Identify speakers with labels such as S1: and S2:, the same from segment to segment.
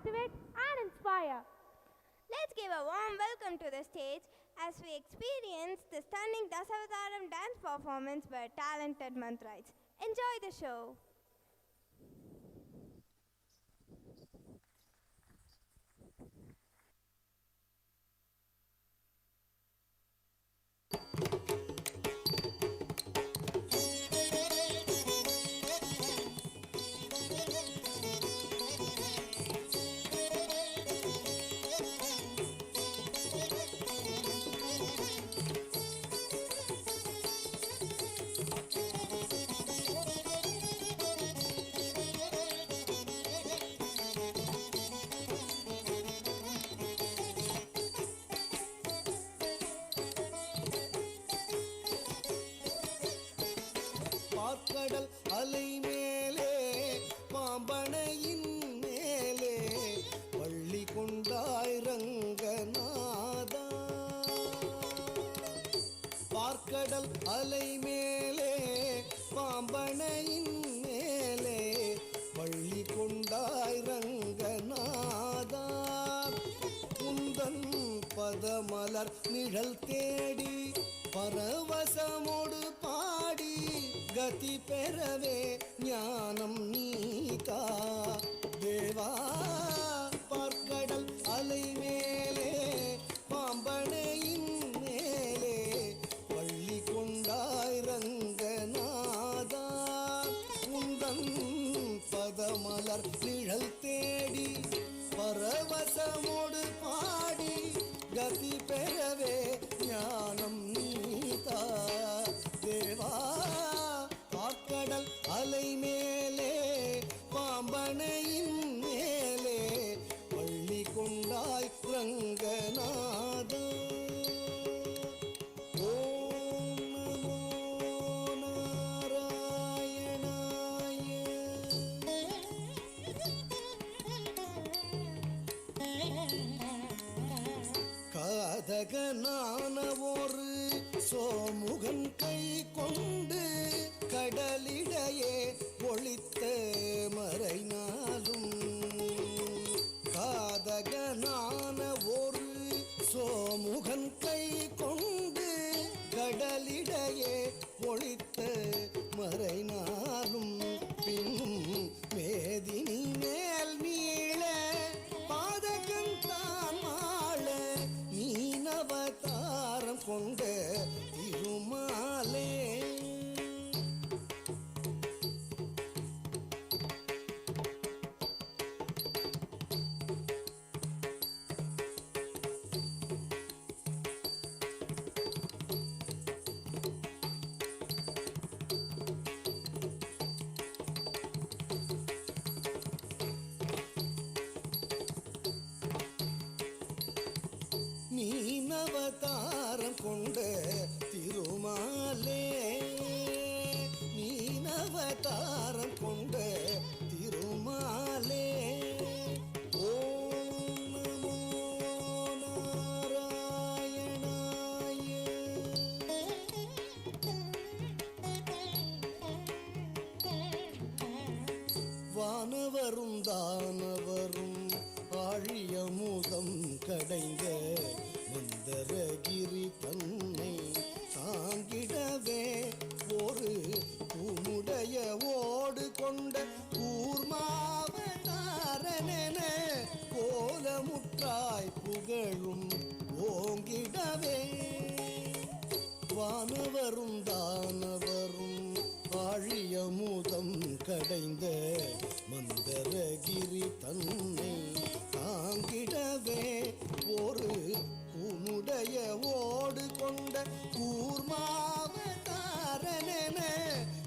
S1: motivate and inspire.
S2: Let's give a warm welcome to the stage as we experience the stunning Dasavataram dance performance by talented Mantrites. Enjoy the show.
S3: கடல் அலை மேலே பாம்பனையின் மேலே பள்ளி கொண்டாய் ரங்கநாதா. பார்க்கடல் அலை மேலே பாம்பனையின் மேலே பள்ளி கொண்டாய் ரங்கநாதா. குந்தன் பதமலர் நிழல் தேடி பரவசமோடு பாடி கதி பெறவே ஞானம் நீதா தேவா. பார்க்கடல் அலை மேலே பாம்பனையின் மேலே பள்ளி கொண்டாய் ரங்கநாதா. உந்தன் பதமலர் நிழல் தேடி பரவசமோடு பாடி கதி பெறவே ஞானம் நீதா தேவா. பார்க்கடல் அலை மேலே பாம்பனையின் மேலே பள்ளி கொண்டாய் ரங்கநாதா. ஓம் நமோ நாராயணாய. காதகனான ஒரு சோமுகன் கை கொண்டு கடலிடையே ஒளித்த மறைநாளும். காதகனான ஒரு சோமுகன் கை கொண்டு கடலிடையே ஒளித்த மறைநாளும். பின்னும் மேதினி மேல் மீள பாதகன் தான் மாள மீனவதாரம் கொண்ட திருமாலே. மீனவதாரம் கொண்ட திருமாலே. மீனவதாரம் கொண்ட திருமாலே. ஓம் நமோ நாராயணாய. வானவரும் தானவரும் ஆழியமுதம் கடைந்த மந்தரகிரி தன்னை தாங்கிடவே ஒரு பூமுடைய ஓடு கொண்ட கூர்மாவதாரனென கோலமுற்றாய் புகழும் ஓங்கிடவே. வானவரும் தானவரும் ஆழியமுதம் கடைந்த மந்தரகிரி தன்னை தாங்கிடவே ஒரு உன்னுடைய ஓடு கொண்ட கூர்மாவதாரனென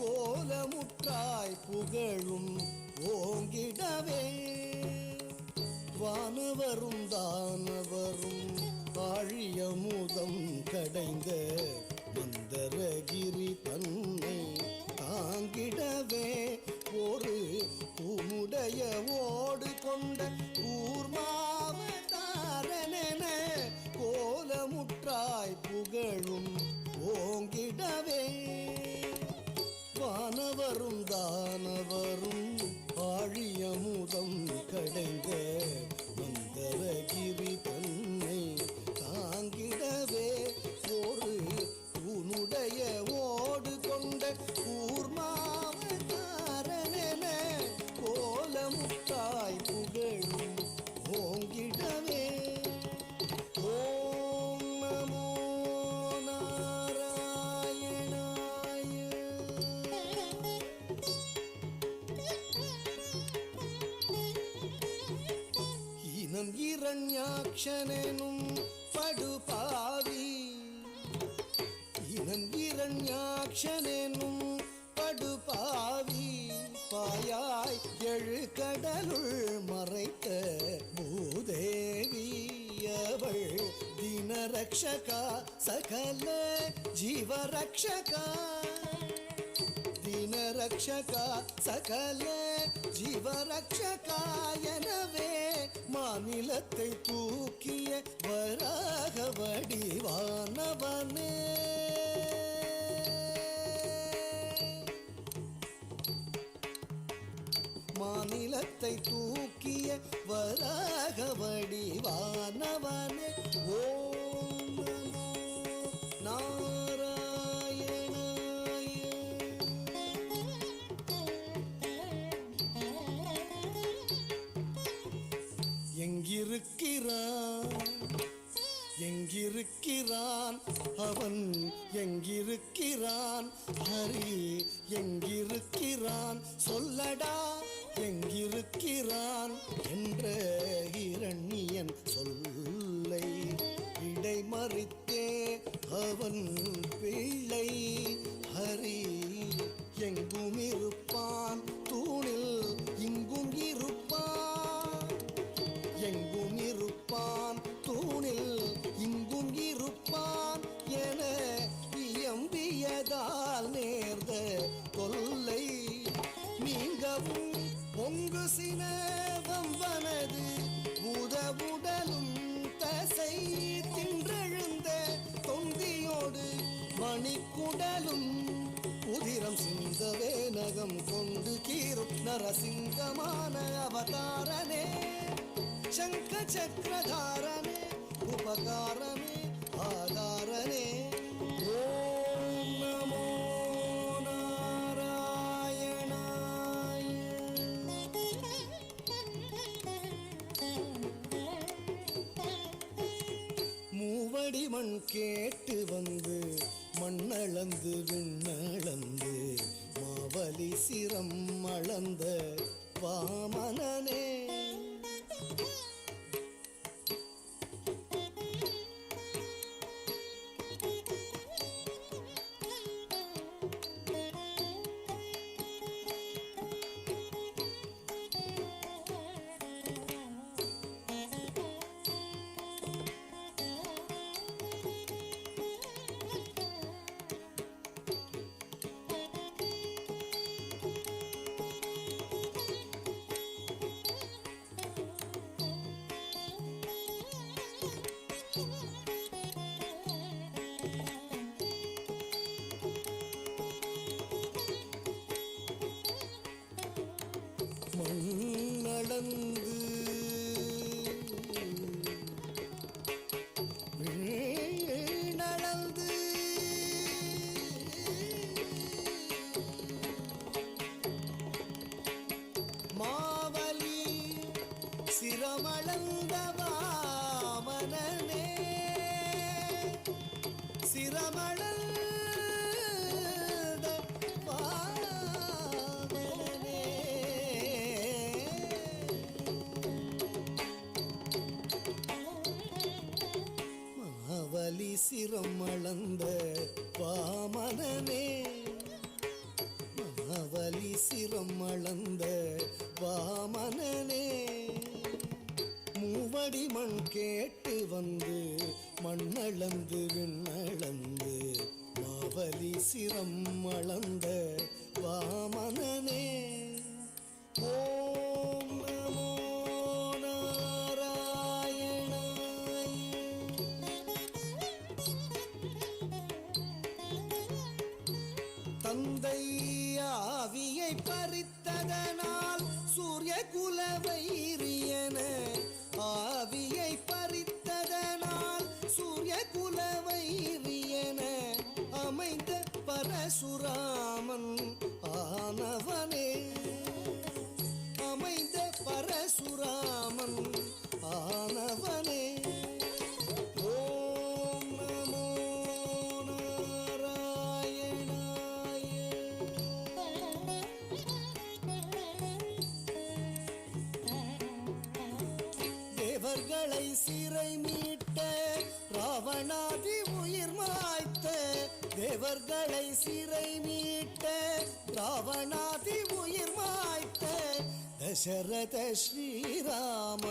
S3: கோலமுற்றாய் புகழும் ஓங்கிடவே. வானவரும் தானவரும் ஆழியமுதம் கடைந்த மந்தரகிரி தன்னை தாங்கிடவே ஒரு உம்முடைய ஓடு கொண்ட கூர்மாவதாரனென கோலமுற்றாய் புகழும் ஓங்கிடவே. வானவரும் தானவரும் ஆழியமுதம் கடைந்த இரண்யாக்ஷனும் படுபாவி இனம் இரண்யாக்ஷனும் படுபாவி பாயாய் எழு கடலுள் மறைத்த பூதேவி அவள் தினரக்ஷகா சகல ஜீவரக்ஷகா தினரக்ஷகா சகல ஜீவரக்ஷகா எனவே மாநிலத்தை தூக்கிய வராக வடிவானவனே மாநிலத்தை தூக்கிய வராக வடிவானவனே ஓம் நமோ நாராயணாய எங்கிருக்கிறான் அவன் எங்கிருக்கிறான் ஹரி எங்கிருக்கிறான் சொல்லடா எங்கிருக்கிறான் என்ற இரண்யன் சொல்லை இடைமறித்தே அவன் பிள்ளை ஹரி எங்கும் இருப்பான் தூணில் இங்கும் இருப்பான் எங்கும் இருப்பான் தூணில் இங்கும் இருப்பான் என இயம்பியதால் நேர்ந்த தொல்லை நீங்கவும் பொங்கு சினவம்பனது உடலும் தசை தின்றெழுந்த தொந்தியோடு மணிக்குடலும் உதிரம் சிந்தவே நகம் கொண்டு கீரும் நரசிங்கமான அவதாரனே சங்க சக்கரதாரனே உபகாரனே ஆதாரனே ஓம் நமோ மூவடி மண் கேட்டு வந்து மண்ணளந்து விண்ணளந்து மாவலி சிரம் அளந்த வாமனனே மண்ணளந்து வீணளந்து மாவலி சிரமளந்த வாமனனே சிரமளந்த மாவலி சிரம் அளந்த வாமனனே மாவலி சிரம் அளந்த வாமனனே மூவடி மண் கேட்டு வந்து மண்ணளந்து விண்ணளந்து மாவலி சிரம் அளந்த வாமனனே ஓம் நமோ தந்தை ஆவியை பறித்ததனால் சூரிய குலவைரியன ஆவியை பறித்ததனால் சூரிய குலவைரியன அமைந்த பரசுராமன் ஆனவனே அமைந்த பரசுராமன் ஆனவனே ஓம் நமோ தேவர்களை சிறை மக்களை சிறை மீட்ட ராவணாதி உயிர் மாய்த்த தசரத ஸ்ரீராம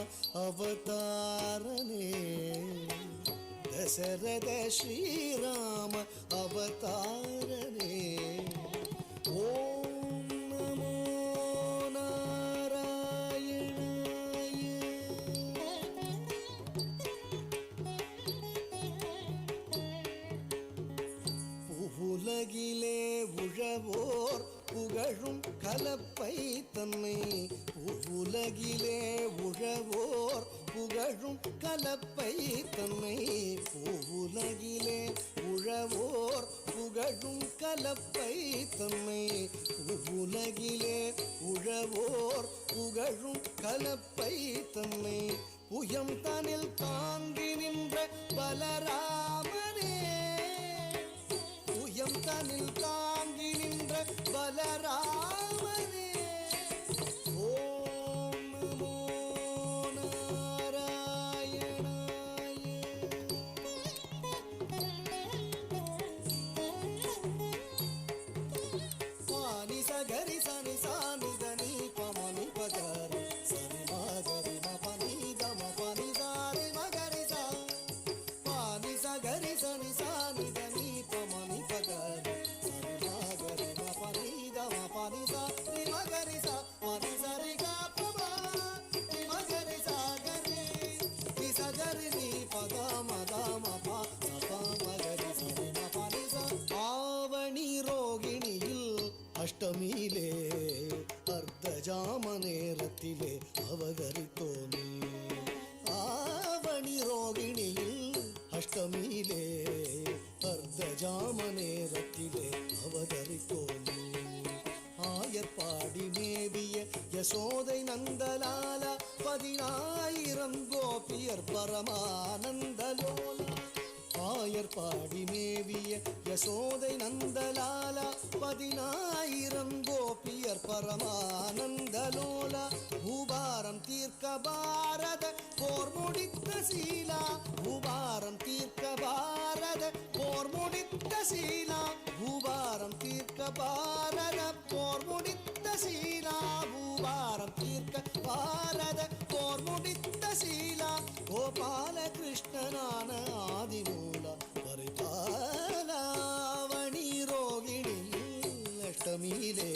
S3: அவதாரனே தசரத ஸ்ரீராம அவதாரனே ஓம் நமோ நாராயணாய புவுலகிலே உழவோர் புகழும் கலப்பை தன்னை புவுலகிலே உழவோர் புகழும் கலப்பை தன்னை புவுலகிலே உழவோர் புகழும் கலப்பை தன்னை புவுலகிலே உழவோர் புகழும் கலப்பை தன்னை புயம் தனில் தாங்கி நின்ற பலராமனே புயம் தனில் தாங்கி நின்ற பலராமனே ஓம் நமோ நாராயணாய பானி சகரி சனி சானி தனி பமனி பகரி சனி மகரி மபனி தம பனி சாரி மகரி சா பானி சகரி சனி சானி தனி பமனி பகரி சனி மகரி மபனி தம பனி சாரி மகரி சா பனி சாரி கா பமா தி மகரி சாகரி தி சகரி நீ பதம தம பா சபா மகரி சனி மபனி சா ஆவணி ரோகிணியில் அஷ்டமியிலே அர்த்தஜாம நேரத்திலே அவதரித்தோனே ஆவணி ரோகிணியில் அஷ்டமியிலே அர்த்தஜாம நேரத்திலே அவதரித்தோனே ஆயர்பாடி மேவிய யசோதை நந்தலால 10,000 கோபியர் பரமானந்தலோலா ஆயர்பாடி மேவிய யசோதை நந்தலாலா 10,000 கோபியர் பரமானந்தலோலா பூபாரம் தீர்க்க பாரத போர் முடித்த சீலா பூபாரம் தீர்க்க பாரத போர் முடித்த சீலா பூபாரம் தீர்க்க பாரத போர் முடித்த சீலா பூபாரம் தீர்க்க பாரத போர் முடித்த சீலா கோபால கிருஷ்ணனான ஆதிமூல பரிபாலாவணி ரோகிணியில் அஷ்டமியிலே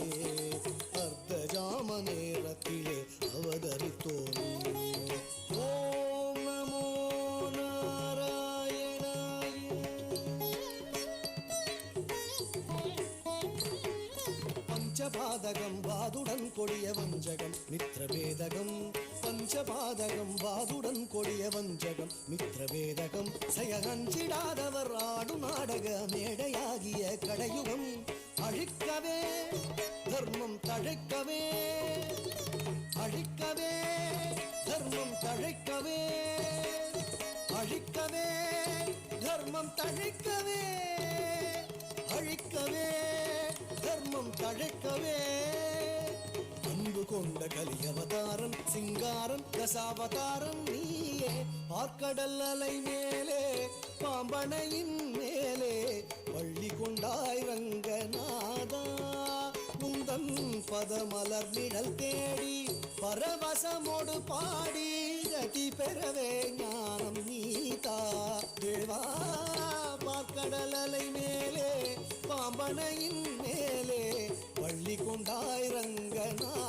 S3: அர்த்தஜாம நேரத்திலே அவதரித்தோனே ஓம் நமோ நாராயணாய பஞ்சபாதகம் வாதுடன் கொடிய வஞ்சகம் மித்ரபேதகம் பஞ்சபாதகம் வாதுடன் கொடிய வஞ்சகம் மித்ரபேதகம் செயகஞ்சிடாதவர் ஆடு நாடக மேடையாகிய கடையுகம் அழிக்கவே தர்மம் தழைக்கவே அழிக்கவே தர்மம் தழைக்கவே அழிக்கவே தர்மம் தழைக்கவே அழிக்கவே தர்மம் தழைக்கவே அன்பு கொண்ட கலியவதாரன் சிங்காரன் தசாவதாரன் நீயே பார்க்கடல் அலை மேலே பாம்பனையின் மேலே பள்ளி கொண்டாய் ரங்கநாதா உந்தன் பதமலர் நிழல் தேடி பரவசமோடு பாடி கதி பெறவே ஞானம் நீதா தேவா பார்க்கடல் அலை மேலே பாம்பனையின் மேலே பள்ளி கொண்டாய் ரங்கநாதா